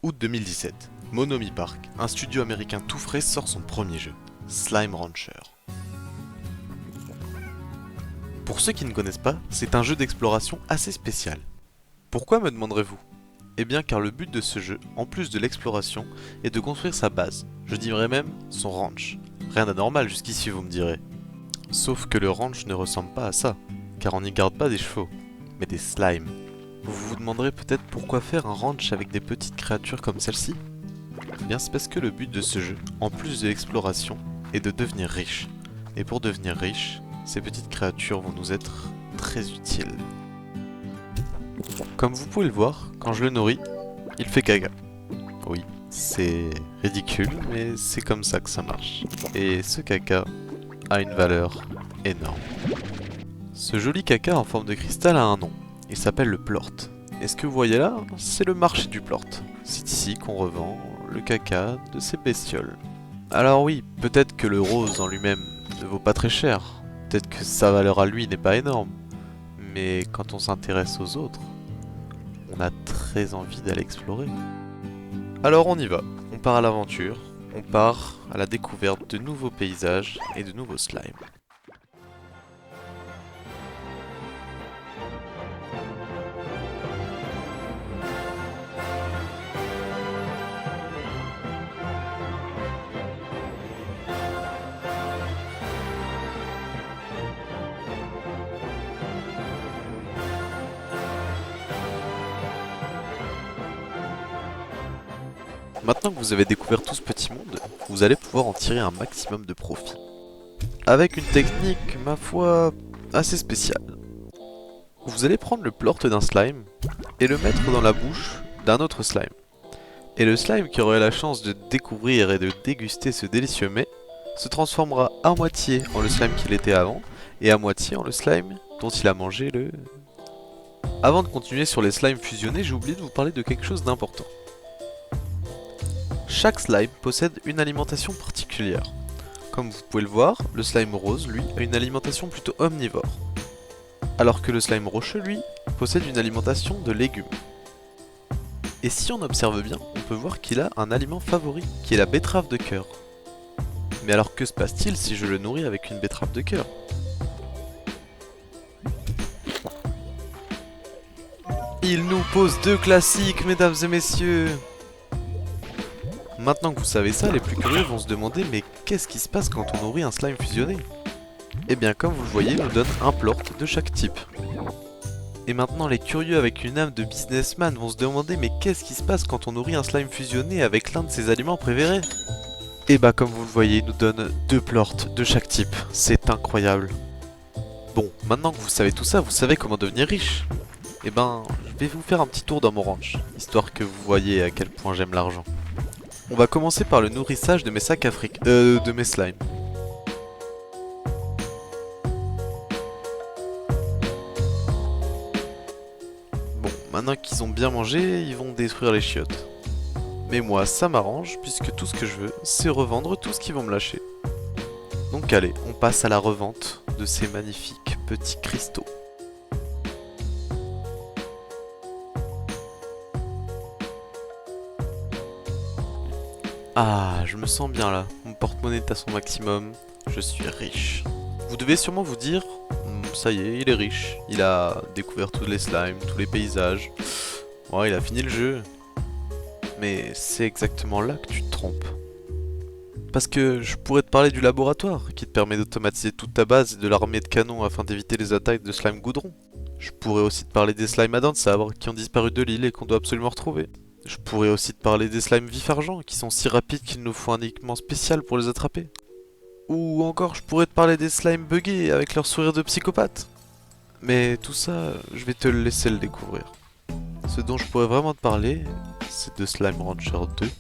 Août 2017, Monomi Park, un studio américain tout frais sort son premier jeu, Slime Rancher. Pour ceux qui ne connaissent pas, c'est un jeu d'exploration assez spécial. Pourquoi me demanderez-vous? Eh bien car le but de ce jeu, en plus de l'exploration, est de construire sa base, je dirais même son ranch. Rien d'anormal jusqu'ici vous me direz. Sauf que le ranch ne ressemble pas à ça, car on n'y garde pas des chevaux, mais des slimes. Vous vous demanderez peut-être pourquoi faire un ranch avec des petites créatures comme celle-ci? Eh bien c'est parce que le but de ce jeu, en plus de l'exploration, est de devenir riche. Et pour devenir riche, ces petites créatures vont nous être très utiles. Comme vous pouvez le voir, quand je le nourris, il fait caca. Oui, c'est ridicule, mais c'est comme ça que ça marche. Et ce caca a une valeur énorme. Ce joli caca en forme de cristal a un nom. Il s'appelle le plort. Et ce que vous voyez là, c'est le marché du plort. C'est ici qu'on revend le caca de ces bestioles. Alors oui, peut-être que le rose en lui-même ne vaut pas très cher. Peut-être que sa valeur à lui n'est pas énorme. Mais quand on s'intéresse aux autres, on a très envie d'aller explorer. Alors on y va, on part à l'aventure, on part à la découverte de nouveaux paysages et de nouveaux slimes. Maintenant que vous avez découvert tout ce petit monde, vous allez pouvoir en tirer un maximum de profit. Avec une technique, ma foi, assez spéciale. Vous allez prendre le plort d'un slime et le mettre dans la bouche d'un autre slime. Et le slime qui aurait la chance de découvrir et de déguster ce délicieux mets se transformera à moitié en le slime qu'il était avant et à moitié en le slime dont il a mangé le... Avant de continuer sur les slimes fusionnés, j'ai oublié de vous parler de quelque chose d'important. Chaque slime possède une alimentation particulière. Comme vous pouvez le voir, le slime rose, lui, a une alimentation plutôt omnivore. Alors que le slime rocheux, lui, possède une alimentation de légumes. Et si on observe bien, on peut voir qu'il a un aliment favori, qui est la betterave de cœur. Mais alors que se passe-t-il si je le nourris avec une betterave de cœur? Il nous pose deux classiques, mesdames et messieurs! Maintenant que vous savez ça, les plus curieux vont se demander mais qu'est-ce qui se passe quand on nourrit un slime fusionné? Eh bien comme vous le voyez, il nous donne un plort de chaque type. Et maintenant les curieux avec une âme de businessman vont se demander mais qu'est-ce qui se passe quand on nourrit un slime fusionné avec l'un de ses aliments préférés? Et bah comme vous le voyez, il nous donne deux plorts de chaque type. C'est incroyable. Bon, maintenant que vous savez tout ça, vous savez comment devenir riche. Eh ben, je vais vous faire un petit tour dans mon ranch, histoire que vous voyez à quel point j'aime l'argent. On va commencer par le nourrissage de mes sacs africains, de mes slimes. Bon, maintenant qu'ils ont bien mangé, ils vont détruire les chiottes. Mais moi, ça m'arrange, puisque tout ce que je veux, c'est revendre tout ce qu'ils vont me lâcher. Donc allez, on passe à la revente de ces magnifiques petits cristaux. Ah, je me sens bien là, mon porte-monnaie est à son maximum, je suis riche. Vous devez sûrement vous dire, ça y est, il est riche, il a découvert tous les slimes, tous les paysages, ouais, il a fini le jeu. Mais c'est exactement là que tu te trompes. Parce que je pourrais te parler du laboratoire, qui te permet d'automatiser toute ta base et de l'armée de canons afin d'éviter les attaques de slime goudron. Je pourrais aussi te parler des slimes à dents de sabre, qui ont disparu de l'île et qu'on doit absolument retrouver. Je pourrais aussi te parler des slimes vif-argent, qui sont si rapides qu'il nous faut un équipement spécial pour les attraper. Ou encore, je pourrais te parler des slimes buggés avec leur sourire de psychopathe. Mais tout ça, je vais te le laisser le découvrir. Ce dont je pourrais vraiment te parler, c'est de Slime Rancher 2